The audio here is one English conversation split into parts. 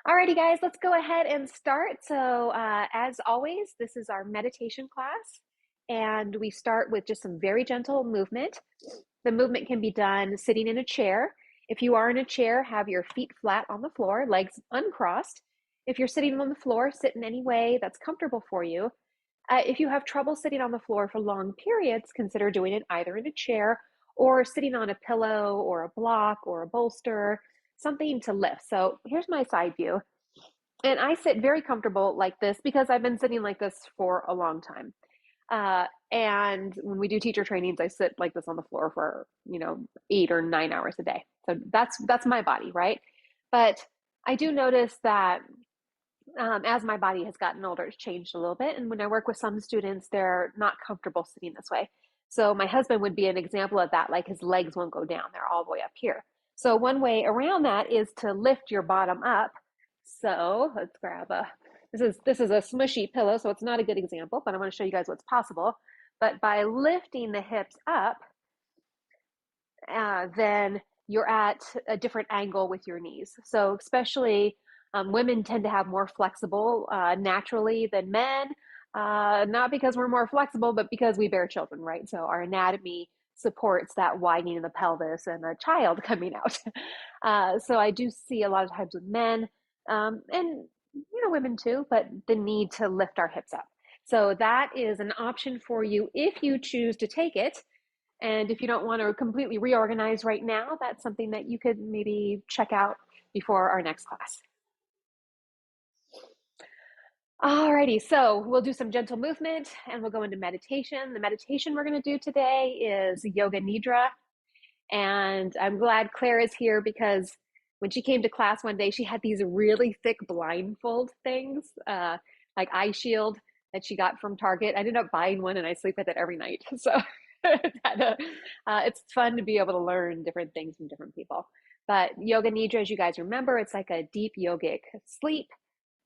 Alrighty, guys, let's go ahead and start. So, as always, this is our meditation class, and we start with just some very gentle movement. The movement can be done sitting in a chair. If you are in a chair, have your feet flat on the floor, legs uncrossed. If you're sitting on the floor, sit in any way that's comfortable for you. If you have trouble sitting on the floor for long periods, consider doing it either in a chair or sitting on a pillow or a block or a bolster, something to lift. So here's my side view. And I sit very comfortable like this because I've been sitting like this for a long time. And when we do teacher trainings, I sit like this on the floor for, 8 or 9 hours a day. So that's my body, right? But I do notice that as my body has gotten older, it's changed a little bit. And when I work with some students, they're not comfortable sitting this way. So my husband would be an example of that, like his legs won't go down, they're all the way up here. So one way around that is to lift your bottom up. So let's grab this is a smushy pillow, so it's not a good example, but I want to show you guys what's possible. But by lifting the hips up, then you're at a different angle with your knees. So especially women tend to have more flexible naturally than men, not because we're more flexible, but because we bear children, right? So our anatomy supports that widening of the pelvis and a child coming out. So I do see a lot of times with men and women too, but the need to lift our hips up. So that is an option for you if you choose to take it. And if you don't want to completely reorganize right now, that's something that you could maybe check out before our next class. Alrighty, so we'll do some gentle movement and we'll go into meditation. The meditation we're going to do today is Yoga Nidra. And I'm glad Claire is here because when she came to class one day, she had these really thick blindfold things, like eye shield that she got from Target. I ended up buying one and I sleep with it every night. So it's fun to be able to learn different things from different people. But Yoga Nidra, as you guys remember, it's like a deep yogic sleep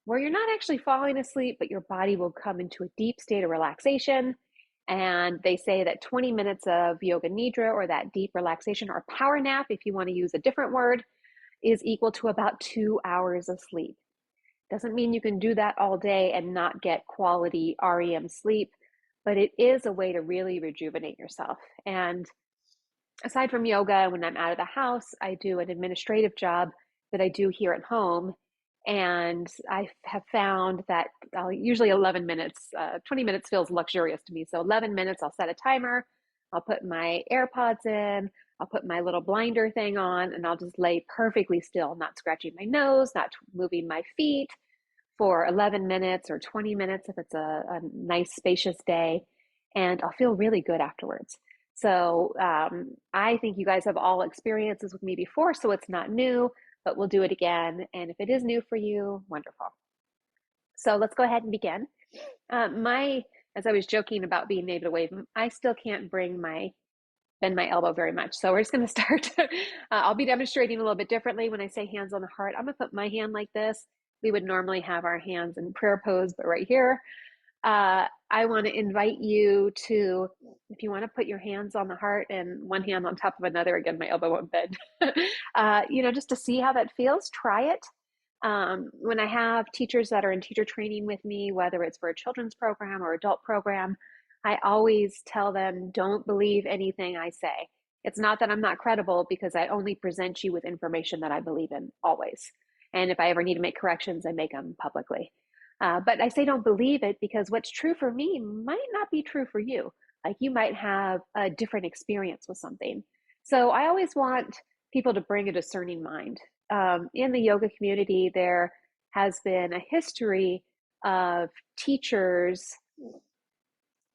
where you're not actually falling asleep, but your body will come into a deep state of relaxation. And they say that 20 minutes of Yoga Nidra, or that deep relaxation, or power nap, if you want to use a different word, is equal to about 2 hours of sleep. Doesn't mean you can do that all day and not get quality REM sleep, but it is a way to really rejuvenate yourself. And aside from yoga, when I'm out of the house, I do an administrative job that I do here at home. And I have found that usually 11 minutes, 20 minutes feels luxurious to me. So 11 minutes, I'll set a timer. I'll put my AirPods in. I'll put my little blinder thing on, and I'll just lay perfectly still, not scratching my nose, not moving my feet for 11 minutes or 20 minutes if it's a nice, spacious day. And I'll feel really good afterwards. So I think you guys have all experiences with me before, so it's not new, but we'll do it again. And if it is new for you, wonderful. So let's go ahead and begin. As I was joking about being able to wave, I still can't bend my elbow very much. So we're just going to start. I'll be demonstrating a little bit differently when I say hands on the heart. I'm going to put my hand like this. We would normally have our hands in prayer pose, but right here, I want to invite you to, if you want to put your hands on the heart and one hand on top of another, again, my elbow won't bend, just to see how that feels, try it. When I have teachers that are in teacher training with me, whether it's for a children's program or adult program, I always tell them, don't believe anything I say. It's not that I'm not credible because I only present you with information that I believe in always. And if I ever need to make corrections, I make them publicly. But I say don't believe it because what's true for me might not be true for you. Like you might have a different experience with something. So I always want people to bring a discerning mind. In the yoga community, there has been a history of teachers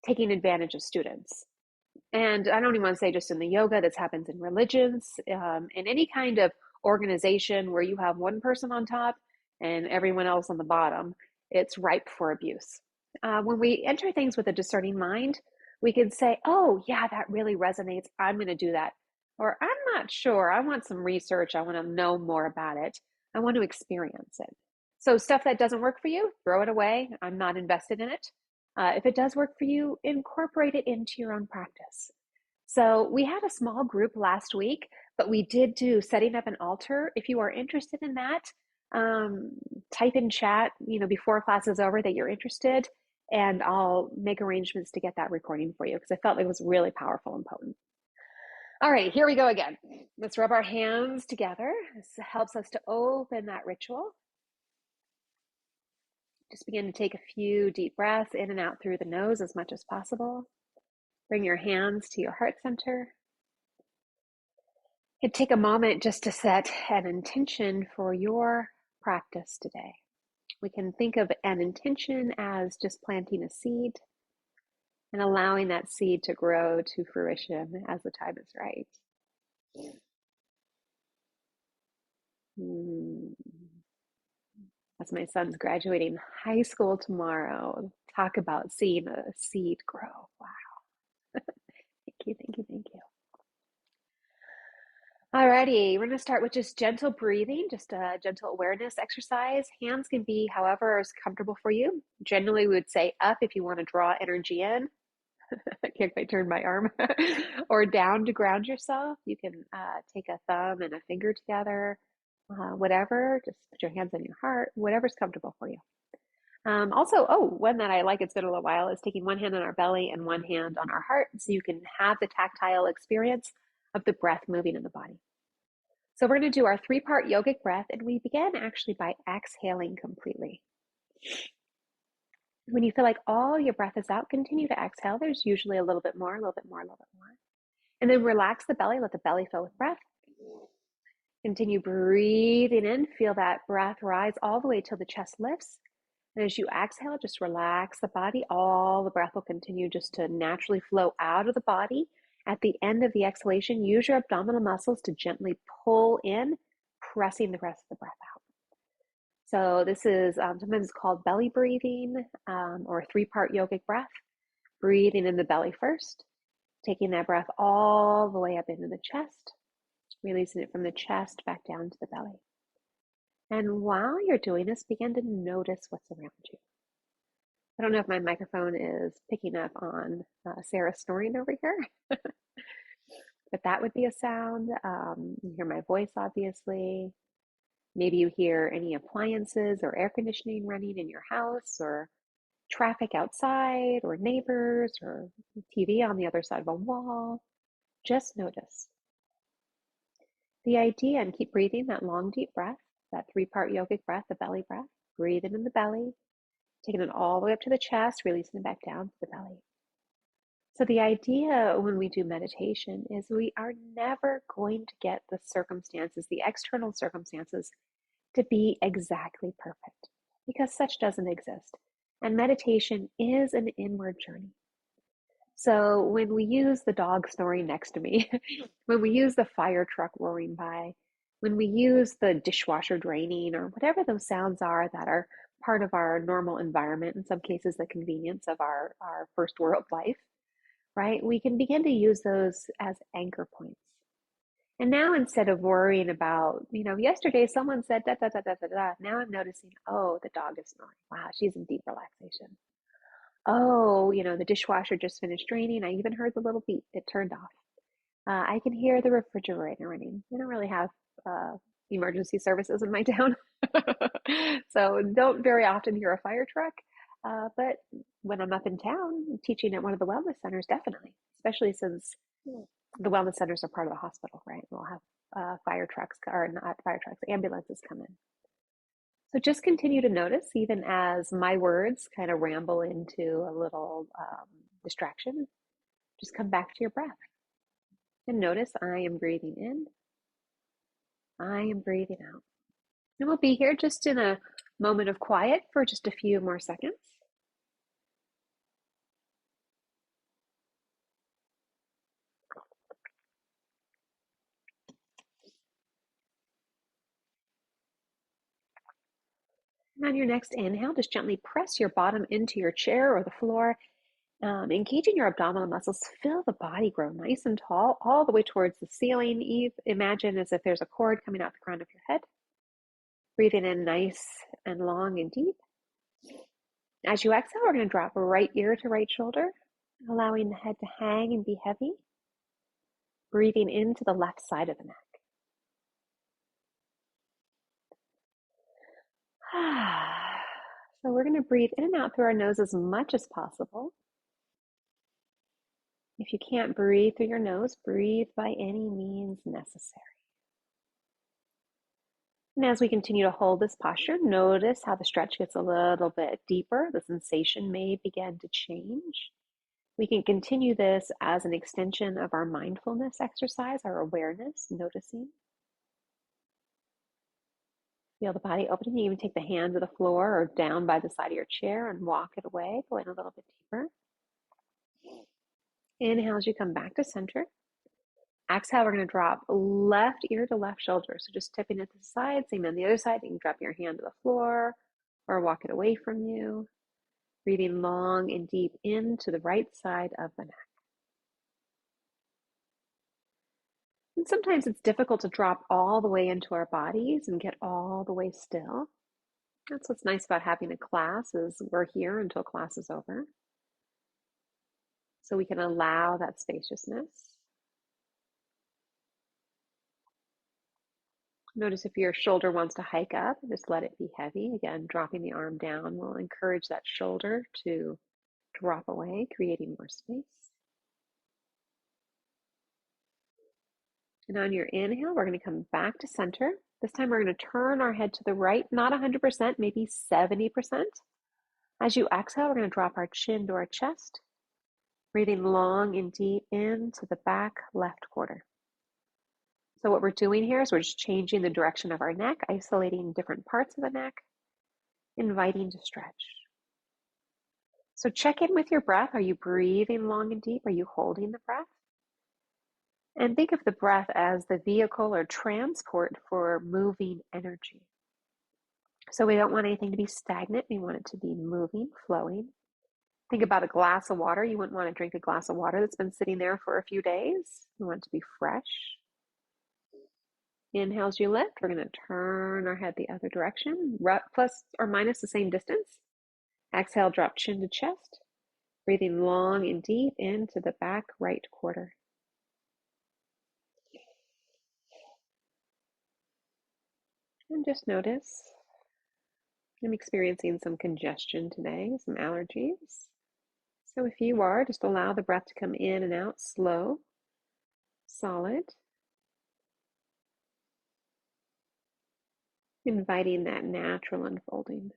taking advantage of students. And I don't even want to say just in the yoga, this happens in religions, in any kind of organization where you have one person on top and everyone else on the bottom. It's ripe for abuse. When we enter things with a discerning mind, we can say, oh, yeah, that really resonates. I'm going to do that. Or I'm not sure. I want some research. I want to know more about it. I want to experience it. So stuff that doesn't work for you, throw it away. I'm not invested in it. If it does work for you, incorporate it into your own practice. So we had a small group last week, but we did do setting up an altar. If you are interested in that, Um, Type in chat, before class is over that you're interested, and I'll make arrangements to get that recording for you because I felt it was really powerful and potent. All right, here we go again. Let's rub our hands together. This helps us to open that ritual. Just begin to take a few deep breaths in and out through the nose as much as possible. Bring your hands to your heart center. And take a moment just to set an intention for your practice today. We can think of an intention as just planting a seed and allowing that seed to grow to fruition as the time is right. As my son's graduating high school tomorrow, talk about seeing a seed grow. Wow. Thank you, thank you, thank you. Alrighty, we're going to start with just gentle breathing, just a gentle awareness exercise. Hands can be however is comfortable for you. Generally, we would say up if you want to draw energy in. I can't quite turn my arm. Or down to ground yourself. You can take a thumb and a finger together, whatever. Just put your hands on your heart, whatever's comfortable for you. Also, one that I like, it's been a little while, is taking one hand on our belly and one hand on our heart so you can have the tactile experience of the breath moving in the body. So we're going to do our 3-part yogic breath, and we begin actually by exhaling completely. When you feel like all your breath is out, continue to exhale. There's usually a little bit more, a little bit more, a little bit more. And then relax the belly, let the belly fill with breath. Continue breathing in, feel that breath rise all the way till the chest lifts. And as you exhale, just relax the body. All the breath will continue just to naturally flow out of the body. At the end of the exhalation, use your abdominal muscles to gently pull in, pressing the rest of the breath out. So this is sometimes called belly breathing or 3-part yogic breath. Breathing in the belly first, taking that breath all the way up into the chest, releasing it from the chest back down to the belly. And while you're doing this, begin to notice what's around you. I don't know if my microphone is picking up on Sarah snoring over here, but that would be a sound. You hear my voice, obviously. Maybe you hear any appliances or air conditioning running in your house, or traffic outside, or neighbors, or TV on the other side of a wall. Just notice. The idea, and keep breathing that long, deep breath, that 3-part yogic breath, the belly breath. Breathing in the belly, taking it all the way up to the chest, releasing it back down to the belly. So the idea when we do meditation is we are never going to get the circumstances, the external circumstances, to be exactly perfect, because such doesn't exist. And meditation is an inward journey. So when we use the dog snoring next to me, when we use the fire truck roaring by, when we use the dishwasher draining, or whatever those sounds are that are part of our normal environment, in some cases the convenience of our first world life, right? We can begin to use those as anchor points. And now instead of worrying about, yesterday someone said da da da da da da, now I'm noticing, oh, the dog is snoring. Wow, she's in deep relaxation. Oh, the dishwasher just finished draining. I even heard the little beep. It turned off. I can hear the refrigerator running. We don't really have emergency services in my town. So don't very often hear a fire truck. But when I'm up in town teaching at one of the wellness centers, definitely, especially since the wellness centers are part of the hospital, right? We'll have fire trucks, or not fire trucks, ambulances come in. So just continue to notice, even as my words kind of ramble into a little distraction. Just come back to your breath and notice I am breathing in, I am breathing out. And we'll be here just in a moment of quiet for just a few more seconds. And on your next inhale, just gently press your bottom into your chair or the floor. Engaging your abdominal muscles, feel the body grow nice and tall all the way towards the ceiling. Imagine as if there's a cord coming out the crown of your head. Breathing in nice and long and deep. As you exhale, we're going to drop right ear to right shoulder, allowing the head to hang and be heavy. Breathing into the left side of the neck. So we're going to breathe in and out through our nose as much as possible. If you can't breathe through your nose, breathe by any means necessary. And as we continue to hold this posture, notice how the stretch gets a little bit deeper. The sensation may begin to change. We can continue this as an extension of our mindfulness exercise, our awareness, noticing. Feel the body opening. You even take the hand to the floor or down by the side of your chair and walk it away. Go in a little bit deeper. Inhale as you come back to center. Exhale, we're going to drop left ear to left shoulder. So just tipping it to the side. Same on the other side. You can drop your hand to the floor or walk it away from you. Breathing long and deep into the right side of the neck. And sometimes it's difficult to drop all the way into our bodies and get all the way still. That's what's nice about having a class, is we're here until class is over. So we can allow that spaciousness. Notice if your shoulder wants to hike up, just let it be heavy. Again, dropping the arm down will encourage that shoulder to drop away, creating more space. And on your inhale, we're going to come back to center. This time we're going to turn our head to the right, not 100%, maybe 70%. As you exhale, we're going to drop our chin to our chest, breathing long and deep into the back left quarter. So what we're doing here is we're just changing the direction of our neck, isolating different parts of the neck, inviting to stretch. So check in with your breath. Are you breathing long and deep? Are you holding the breath? And think of the breath as the vehicle or transport for moving energy. So we don't want anything to be stagnant. We want it to be moving, flowing. Think about a glass of water. You wouldn't want to drink a glass of water that's been sitting there for a few days. You want it to be fresh. Inhale as you lift. We're going to turn our head the other direction, plus or minus the same distance. Exhale, drop chin to chest. Breathing long and deep into the back right quarter. And just notice, I'm experiencing some congestion today, some allergies. So if you are, just allow the breath to come in and out slow, solid. Inviting that natural unfolding.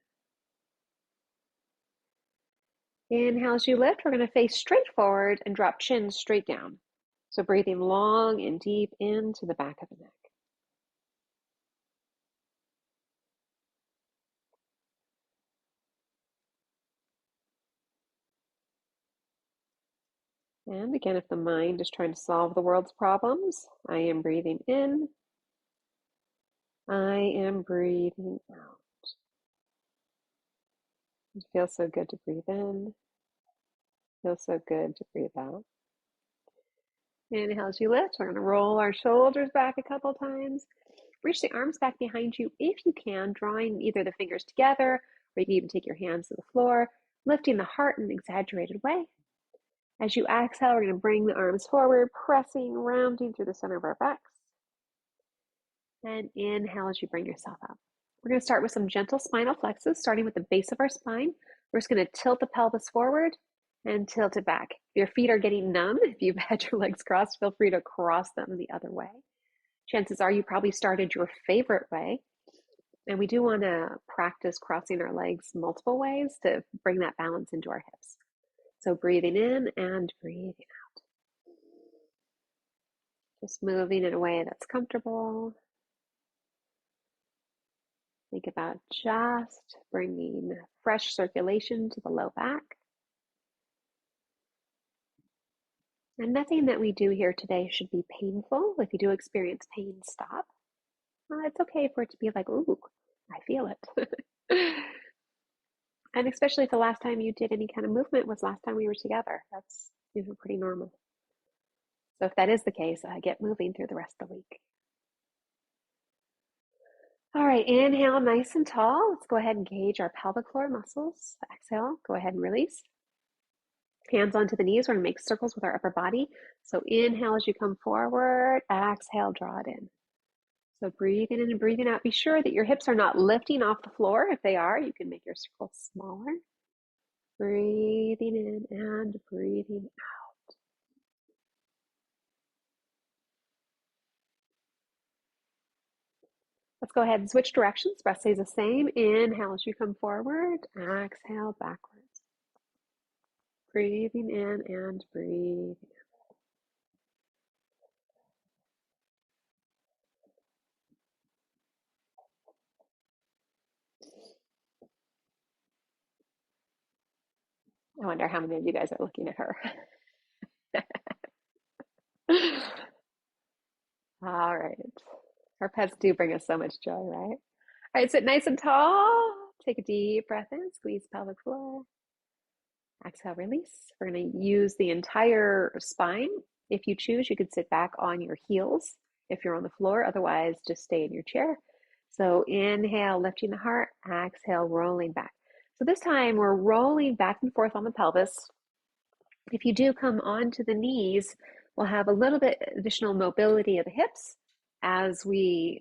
Inhale as you lift, we're going to face straight forward and drop chin straight down. So breathing long and deep into the back of the neck. And again, if the mind is trying to solve the world's problems, I am breathing in. I am breathing out. It feels so good to breathe in. It feels so good to breathe out. Inhale as you lift. We're going to roll our shoulders back a couple times. Reach the arms back behind you if you can, drawing either the fingers together, or you can even take your hands to the floor, lifting the heart in an exaggerated way. As you exhale, we're going to bring the arms forward, pressing, rounding through the center of our backs. And inhale as you bring yourself up. We're going to start with some gentle spinal flexes, starting with the base of our spine. We're just going to tilt the pelvis forward and tilt it back. If your feet are getting numb, if you've had your legs crossed, feel free to cross them the other way. Chances are you probably started your favorite way. And we do want to practice crossing our legs multiple ways to bring that balance into our hips. So breathing in and breathing out. Just moving in a way that's comfortable. Think about just bringing fresh circulation to the low back. And nothing that we do here today should be painful. If you do experience pain, stop. It's okay for it to be like, ooh, I feel it. And especially if the last time you did any kind of movement was last time we were together. That's pretty normal. So if that is the case, get moving through the rest of the week. All right, inhale nice and tall. Let's go ahead and engage our pelvic floor muscles. Exhale, go ahead and release. Hands onto the knees. We're going to make circles with our upper body. So inhale as you come forward. Exhale, draw it in. So breathing in and breathing out. Be sure that your hips are not lifting off the floor. If they are, you can make your circle smaller. Breathing in and breathing out. Let's go ahead and switch directions. Breath stays the same. Inhale as you come forward. Exhale backwards. Breathing in and breathing out. I wonder how many of you guys are looking at her. All right. Our pets do bring us so much joy, right? All right, sit nice and tall. Take a deep breath in, squeeze pelvic floor. Exhale, release. We're going to use the entire spine. If you choose, you could sit back on your heels if you're on the floor. Otherwise, just stay in your chair. So inhale, lifting the heart. Exhale, rolling back. So this time we're rolling back and forth on the pelvis. If you do come onto the knees, we'll have a little bit additional mobility of the hips as we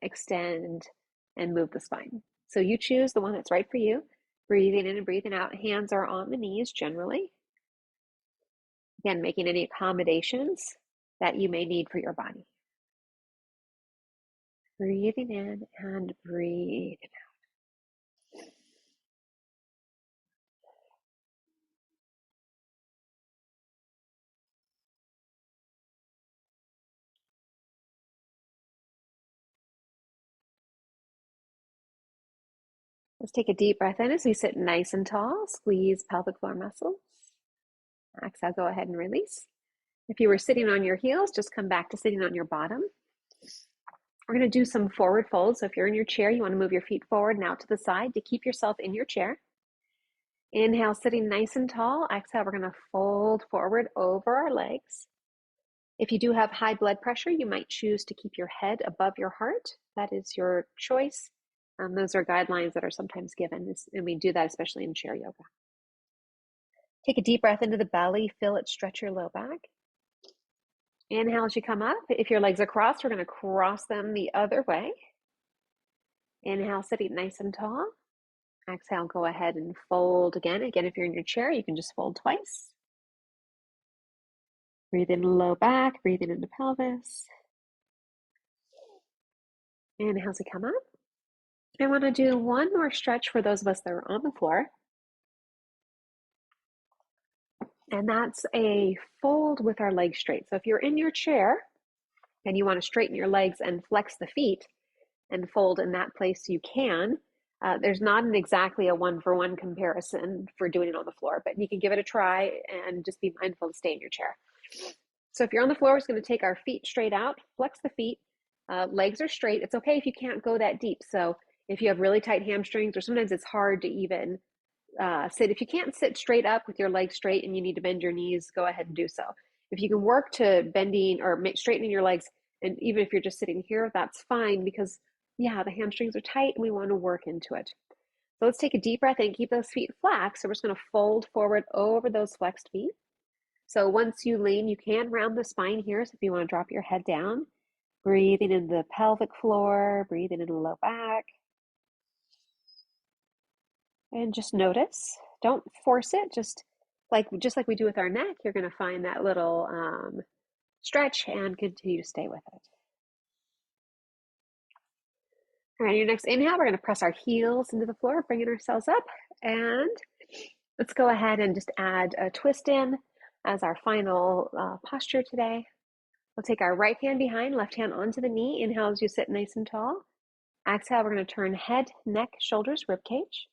extend and move the spine. So you choose the one that's right for you. Breathing in and breathing out. Hands are on the knees generally. Again, making any accommodations that you may need for your body. Breathing in and breathing out. Let's take a deep breath in as we sit nice and tall. Squeeze pelvic floor muscles. Exhale, go ahead and release. If you were sitting on your heels, just come back to sitting on your bottom. We're going to do some forward folds. So if you're in your chair, you want to move your feet forward and out to the side to keep yourself in your chair. Inhale, sitting nice and tall. Exhale, we're going to fold forward over our legs. If you do have high blood pressure, you might choose to keep your head above your heart. That is your choice. Those are guidelines that are sometimes given, and we do that especially in chair yoga. Take a deep breath into the belly, feel it stretch your low back. Inhale as you come up. If your legs are crossed, we're going to cross them the other way. Inhale, sitting nice and tall. Exhale, go ahead and fold again. Again, if you're in your chair, you can just fold twice. Breathe in low back, breathing into pelvis. Inhale as you come up. I want to do one more stretch for those of us that are on the floor. And that's a fold with our legs straight. So if you're in your chair and you want to straighten your legs and flex the feet and fold in that place, you can. There's not exactly a one-for-one comparison for doing it on the floor, but you can give it a try and just be mindful to stay in your chair. So if you're on the floor, we're just going to take our feet straight out, flex the feet, legs are straight. It's okay if you can't go that deep. So if you have really tight hamstrings, or sometimes it's hard to even sit. If you can't sit straight up with your legs straight and you need to bend your knees, go ahead and do so. If you can work to bending or straightening your legs, and even if you're just sitting here, that's fine, because yeah, the hamstrings are tight and we want to work into it. So let's take a deep breath in, keep those feet flat. So we're just going to fold forward over those flexed feet. So once you lean, you can round the spine here. So if you want to drop your head down, breathing in the pelvic floor, breathing in the low back. And just notice, don't force it, just like we do with our neck, you're going to find that little stretch and continue to stay with it. All right, your next inhale, we're going to press our heels into the floor, bringing ourselves up, and let's go ahead and just add a twist in as our final posture today. We'll take our right hand behind, left hand onto the knee. Inhale as you sit nice and tall. Exhale, we're going to turn head, neck, shoulders, rib cage.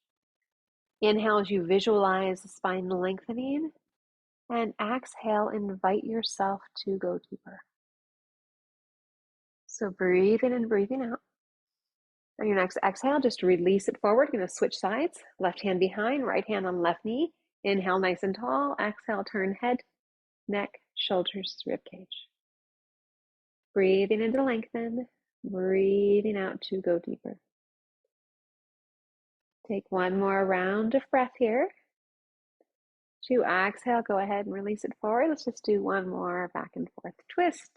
Inhale as you visualize the spine lengthening. And exhale, invite yourself to go deeper. So breathe in and breathing out. On your next exhale, just release it forward. You're going to switch sides. Left hand behind, right hand on left knee. Inhale nice and tall. Exhale, turn head, neck, shoulders, rib cage. Breathing in to lengthen. Breathing out to go deeper. Take one more round of breath here. To exhale, go ahead and release it forward. Let's just do one more back and forth twist.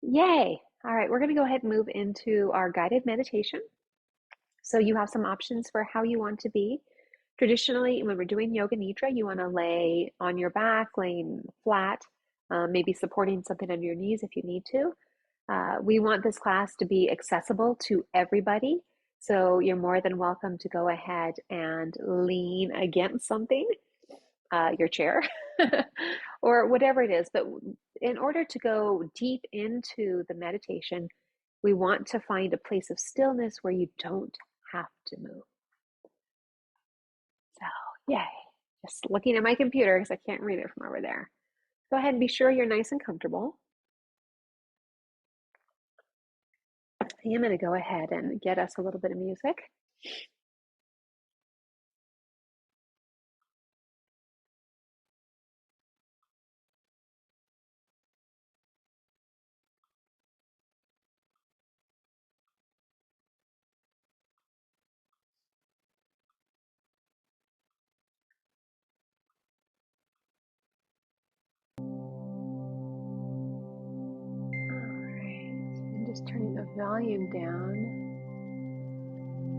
Yay. All right, we're going to go ahead and move into our guided meditation. So you have some options for how you want to be. Traditionally, when we're doing Yoga Nidra, you want to lay on your back, laying flat, maybe supporting something on your knees if you need to. We want this class to be accessible to everybody. So you're more than welcome to go ahead and lean against something, your chair, or whatever it is. But in order to go deep into the meditation, we want to find a place of stillness where you don't have to move. So, yay. Just looking at my computer because I can't read it from over there. Go ahead and be sure you're nice and comfortable. I am going to go ahead and get us a little bit of music. I'm just turning the volume down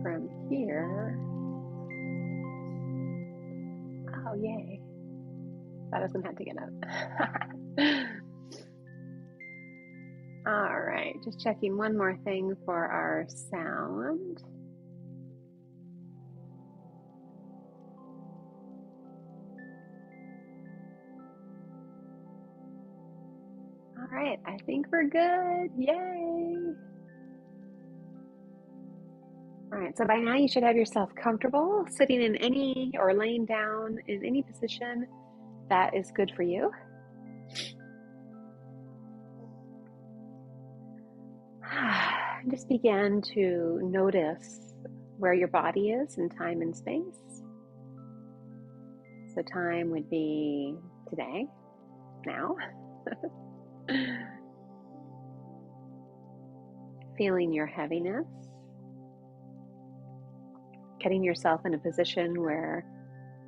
from here. Oh, yay. That doesn't have to get up. All right, just checking one more thing for our sound. All right, I think we're good. Yay. All right, so by now you should have yourself comfortable sitting in any or laying down in any position that is good for you. Just begin to notice where your body is in time and space. So time would be today, now. Feeling your heaviness. Getting yourself in a position where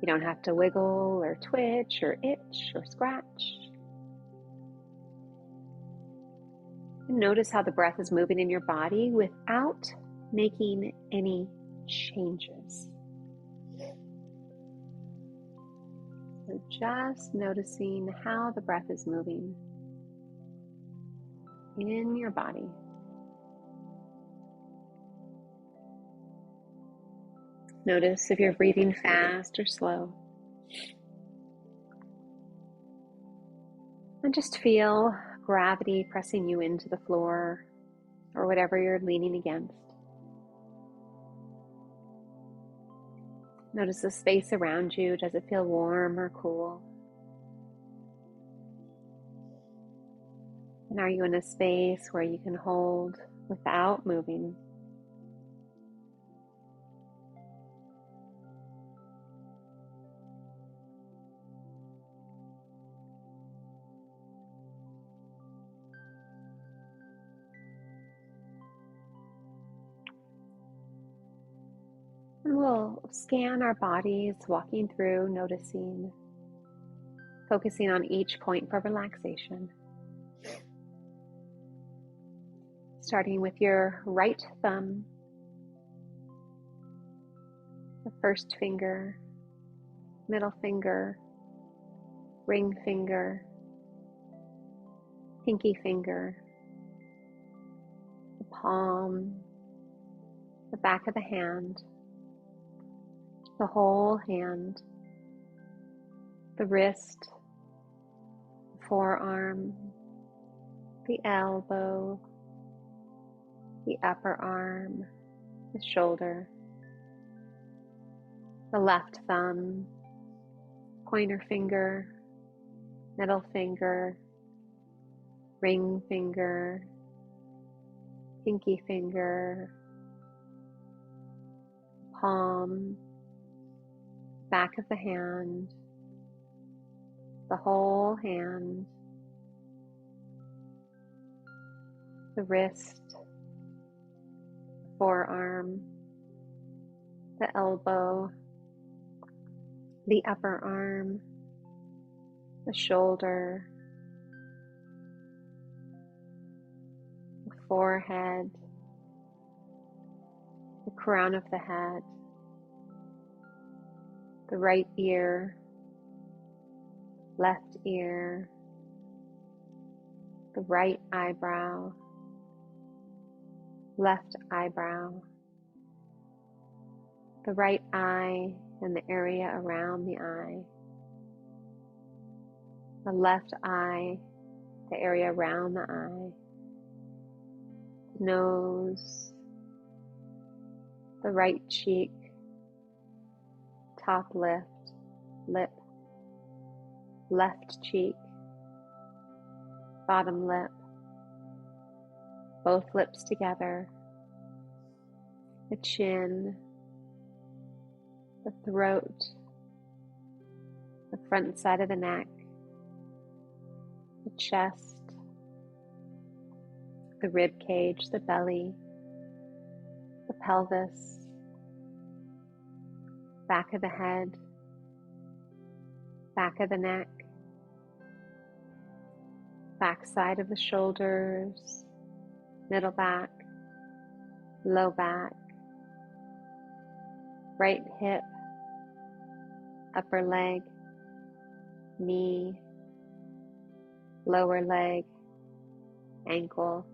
you don't have to wiggle or twitch or itch or scratch. And notice how the breath is moving in your body without making any changes. So just noticing how the breath is moving in your body. Notice if you're breathing fast or slow. And just feel gravity pressing you into the floor or whatever you're leaning against. Notice the space around you. Does it feel warm or cool? And are you in a space where you can hold without moving? And we'll scan our bodies, walking through, noticing, focusing on each point for relaxation. Starting with your right thumb, the first finger, middle finger, ring finger, pinky finger, the palm, the back of the hand, the whole hand, the wrist, the forearm, the elbow, the upper arm, the shoulder, the left thumb, pointer finger, middle finger, ring finger, pinky finger, palm, back of the hand, the whole hand, the wrist, the forearm, the elbow, the upper arm, the shoulder, the forehead, the crown of the head, the right ear, left ear, the right eyebrow, left eyebrow, the right eye and the area around the eye, the left eye, the area around the eye, nose, the right cheek, top lip, left cheek, bottom lip, both lips together, the chin, the throat, the front side of the neck, the chest, the rib cage, the belly, the pelvis, back of the head, back of the neck, back side of the shoulders, middle back, low back, right hip, upper leg, knee, lower leg, ankle,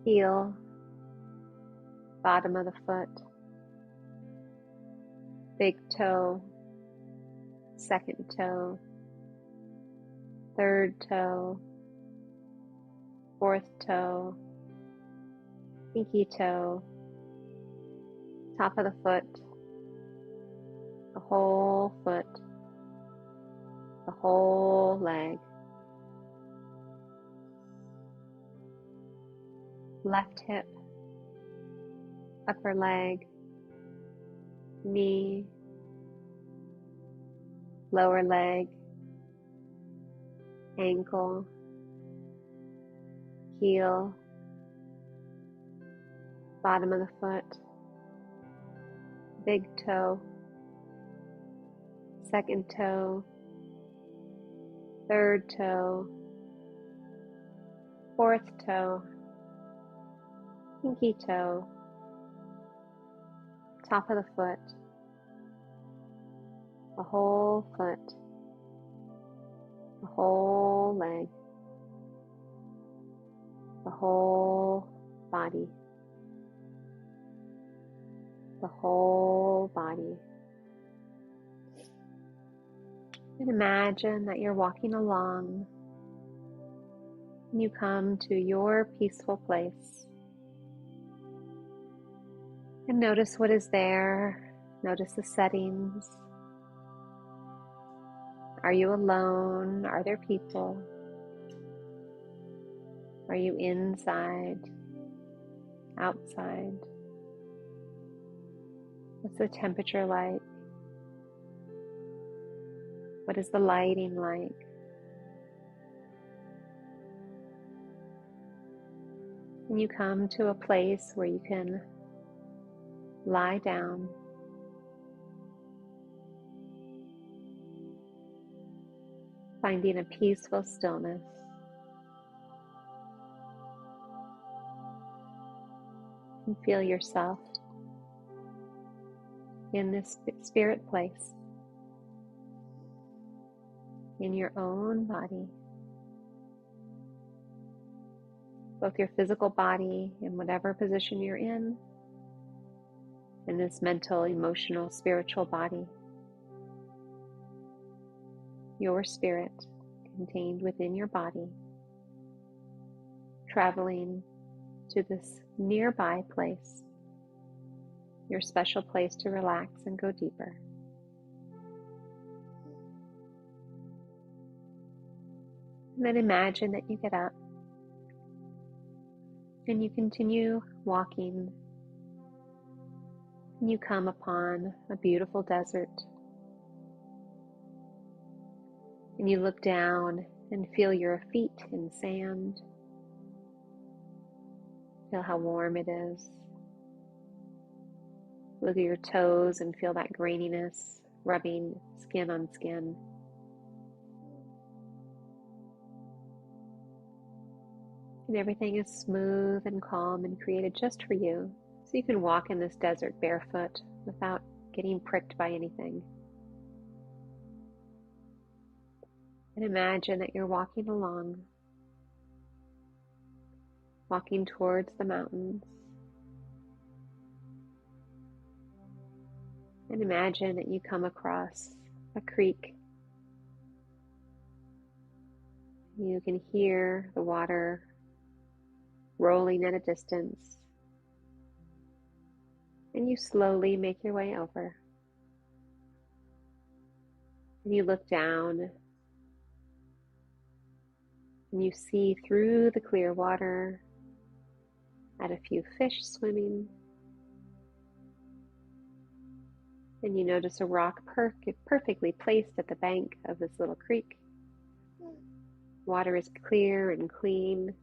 heel, bottom of the foot, big toe, second toe, third toe, fourth toe, pinky toe, top of the foot, the whole foot, the whole leg, left hip, upper leg, knee, lower leg, ankle, heel, bottom of the foot, big toe, second toe, third toe, fourth toe, pinky toe, top of the foot, the whole foot, the whole leg, the whole body, the whole body. And imagine that you're walking along and you come to your peaceful place. And notice what is there. Notice the settings. Are you alone? Are there people? Are you inside? Outside? What's the temperature like? What is the lighting like? And you come to a place where you can lie down. Finding a peaceful stillness. And feel yourself in this spirit place, in your own body, both your physical body in whatever position you're in, and this mental, emotional, spiritual body, your spirit contained within your body, traveling to this nearby place, your special place to relax and go deeper. And then imagine that you get up and you continue walking, and you come upon a beautiful desert, and you look down and feel your feet in sand. Feel how warm it is. Look at your toes and feel that graininess rubbing skin on skin. And everything is smooth and calm and created just for you. So you can walk in this desert barefoot without getting pricked by anything. And imagine that you're walking along, walking towards the mountains. And imagine that you come across a creek. You can hear the water rolling at a distance. And you slowly make your way over. And you look down and you see through the clear water at a few fish swimming. And you notice a rock perfectly placed at the bank of this little creek. Water is clear and clean.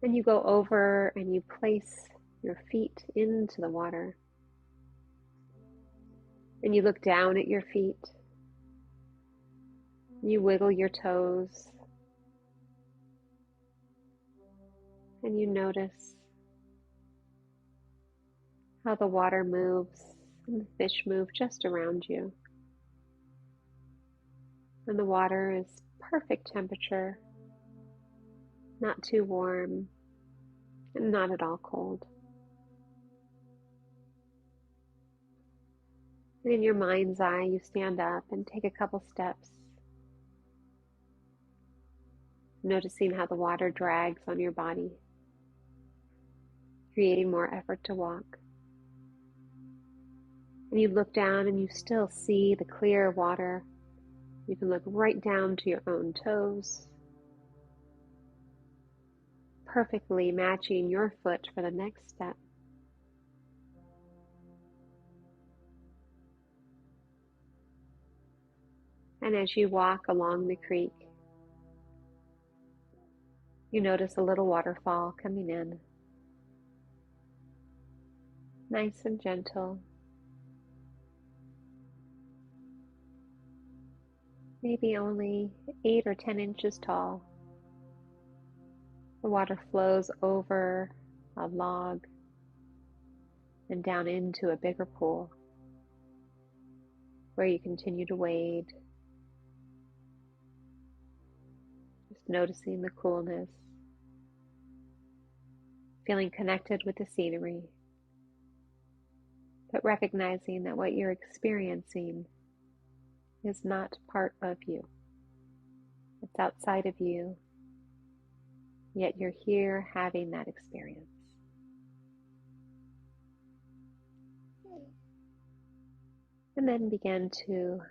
And you go over and you place your feet into the water. And you look down at your feet. You wiggle your toes. And you notice how the water moves and the fish move just around you. And the water is perfect temperature, not too warm and not at all cold. And in your mind's eye, you stand up and take a couple steps, noticing how the water drags on your body, creating more effort to walk. And you look down and you still see the clear water. You can look right down to your own toes, perfectly matching your foot for the next step. And as you walk along the creek, you notice a little waterfall coming in, nice and gentle, maybe only 8 or 10 inches tall. The water flows over a log and down into a bigger pool where you continue to wade, just noticing the coolness, feeling connected with the scenery, but recognizing that what you're experiencing is not part of you. It's outside of you, yet you're here having that experience. And then begin to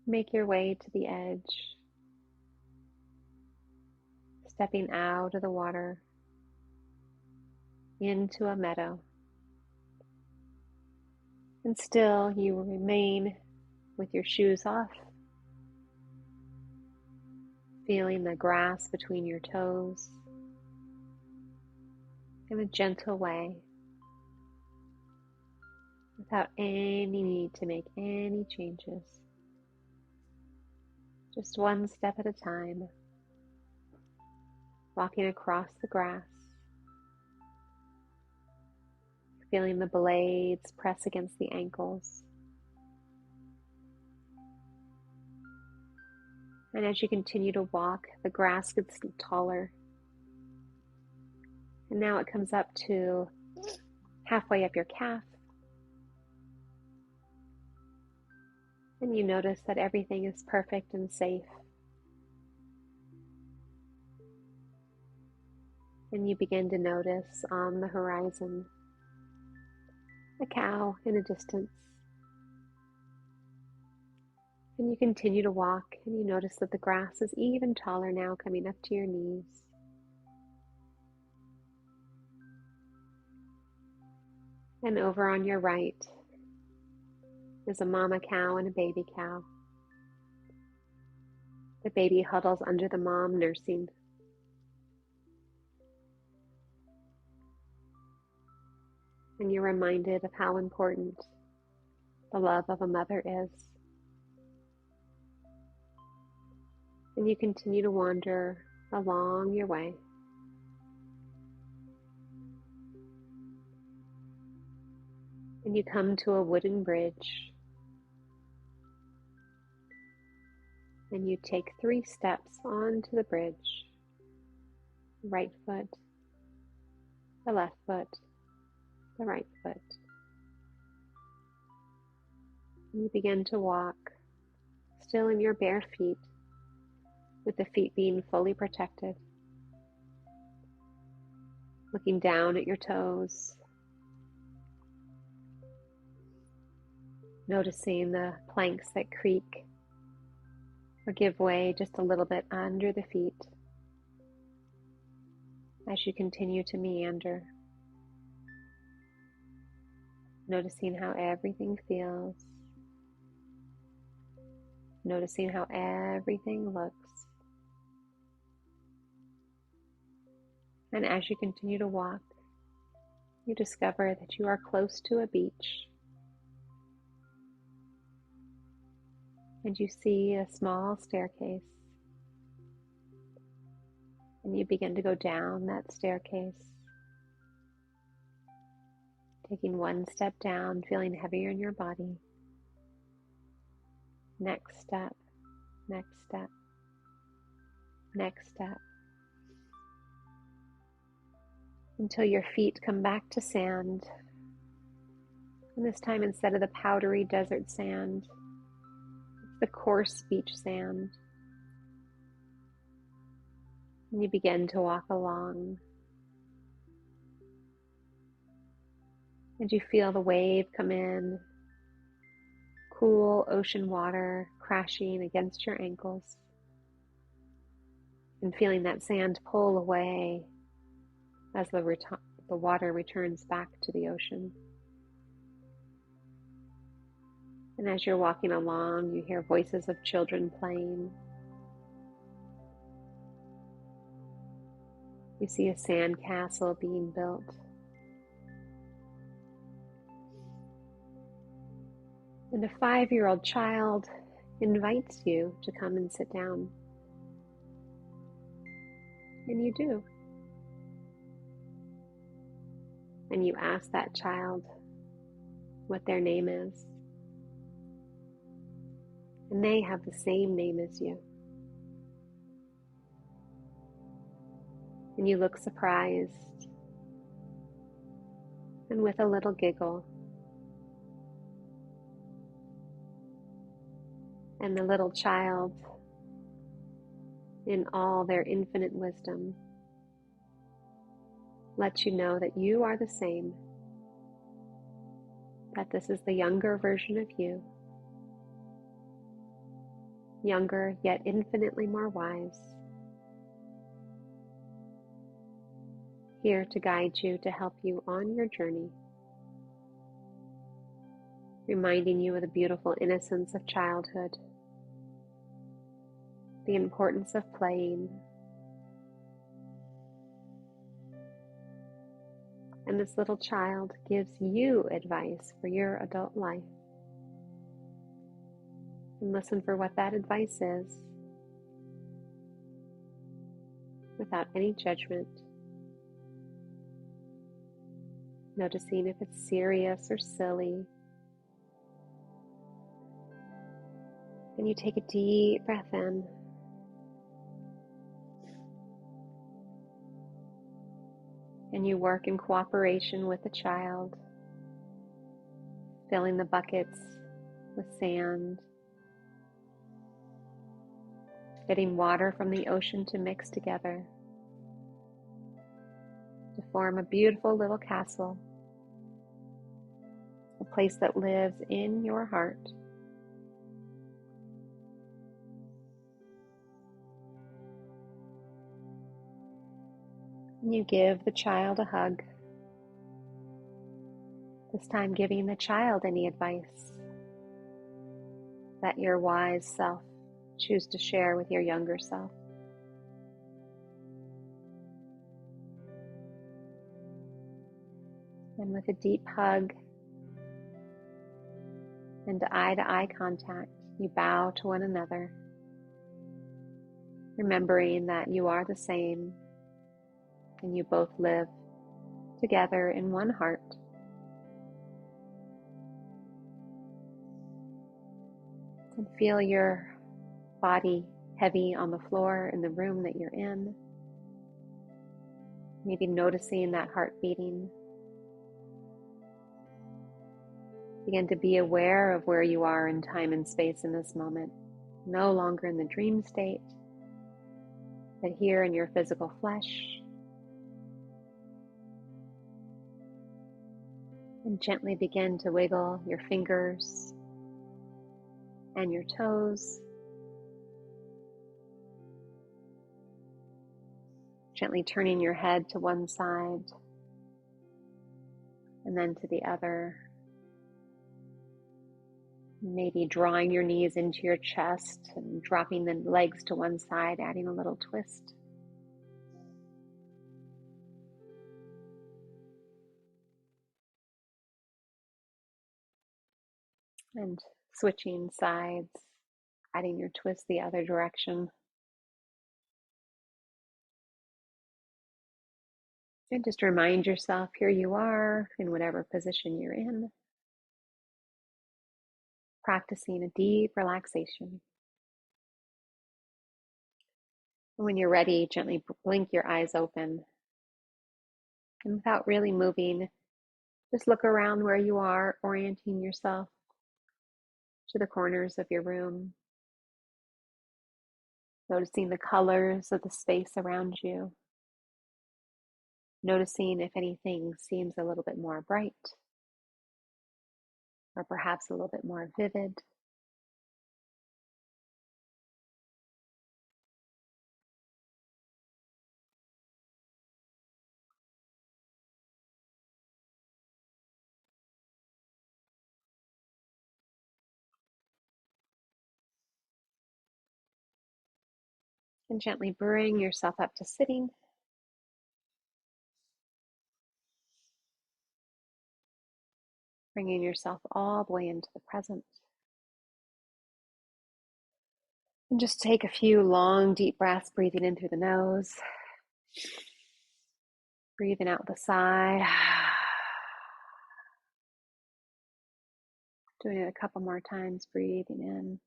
make your way to the edge, stepping out of the water into a meadow. And still you will remain with your shoes off, feeling the grass between your toes in a gentle way, without any need to make any changes. Just one step at a time, walking across the grass, feeling the blades press against the ankles. And as you continue to walk, the grass gets taller. And now it comes up to halfway up your calf. And you notice that everything is perfect and safe. And you begin to notice on the horizon a cow in a distance. And you continue to walk and you notice that the grass is even taller now, coming up to your knees. And over on your right is a mama cow and a baby cow. The baby huddles under the mom, nursing. And you're reminded of how important the love of a mother is. And you continue to wander along your way. And you come to a wooden bridge, and you take 3 steps onto the bridge. Right foot, the left foot, the right foot. And you begin to walk, still in your bare feet, with the feet being fully protected. Looking down at your toes, noticing the planks that creak or give way just a little bit under the feet as you continue to meander. Noticing how everything feels, noticing how everything looks. And as you continue to walk, you discover that you are close to a beach. And you see a small staircase. And you begin to go down that staircase. Taking 1 step down, feeling heavier in your body. Next step, next step, next step. Until your feet come back to sand. And this time, instead of the powdery desert sand, it's the coarse beach sand. And you begin to walk along. And you feel the wave come in, cool ocean water crashing against your ankles. And feeling that sand pull away as the water returns back to the ocean. And as you're walking along, you hear voices of children playing. You see a sand castle being built. And a 5-year-old child invites you to come and sit down. And you do. And you ask that child what their name is. And they have the same name as you. And you look surprised. And with a little giggle. And the little child, in all their infinite wisdom, lets you know that you are the same, that this is the younger version of you, younger yet infinitely more wise, here to guide you, to help you on your journey, reminding you of the beautiful innocence of childhood, the importance of playing, and this little child gives you advice for your adult life. And listen for what that advice is, without any judgment, noticing if it's serious or silly. And you take a deep breath in. And you work in cooperation with the child, filling the buckets with sand, getting water from the ocean to mix together to form a beautiful little castle, a place that lives in your heart. And you give the child a hug, this time giving the child any advice that your wise self choose to share with your younger self. And with a deep hug and eye-to-eye contact, you bow to one another, remembering that you are the same and you both live together in one heart. And feel your body heavy on the floor in the room that you're in. Maybe noticing that heart beating. Begin to be aware of where you are in time and space in this moment. No longer in the dream state, but here in your physical flesh. And gently begin to wiggle your fingers and your toes. Gently turning your head to one side and then to the other. Maybe drawing your knees into your chest and dropping the legs to one side, adding a little twist. And switching sides, adding your twist the other direction. And just remind yourself, here you are in whatever position you're in, practicing a deep relaxation. And when you're ready, gently blink your eyes open. And without really moving, just look around where you are, orienting yourself to the corners of your room, noticing the colors of the space around you, noticing if anything seems a little bit more bright or perhaps a little bit more vivid. And gently bring yourself up to sitting. Bringing yourself all the way into the present. And just take a few long, deep breaths, breathing in through the nose, breathing out the side. Doing it a couple more times, breathing in.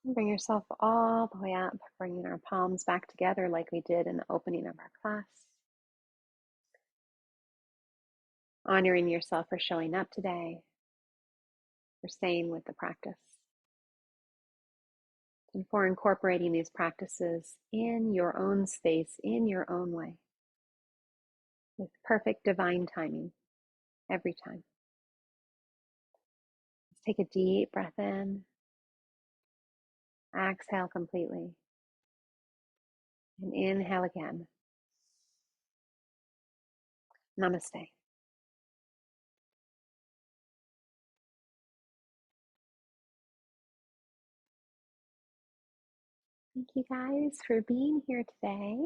Bring yourself all the way up, bringing our palms back together like we did in the opening of our class. Honoring yourself for showing up today, for staying with the practice, and for incorporating these practices in your own space, in your own way, with perfect divine timing every time. Let's take a deep breath in, exhale completely, and inhale again. Namaste. Thank you guys for being here today.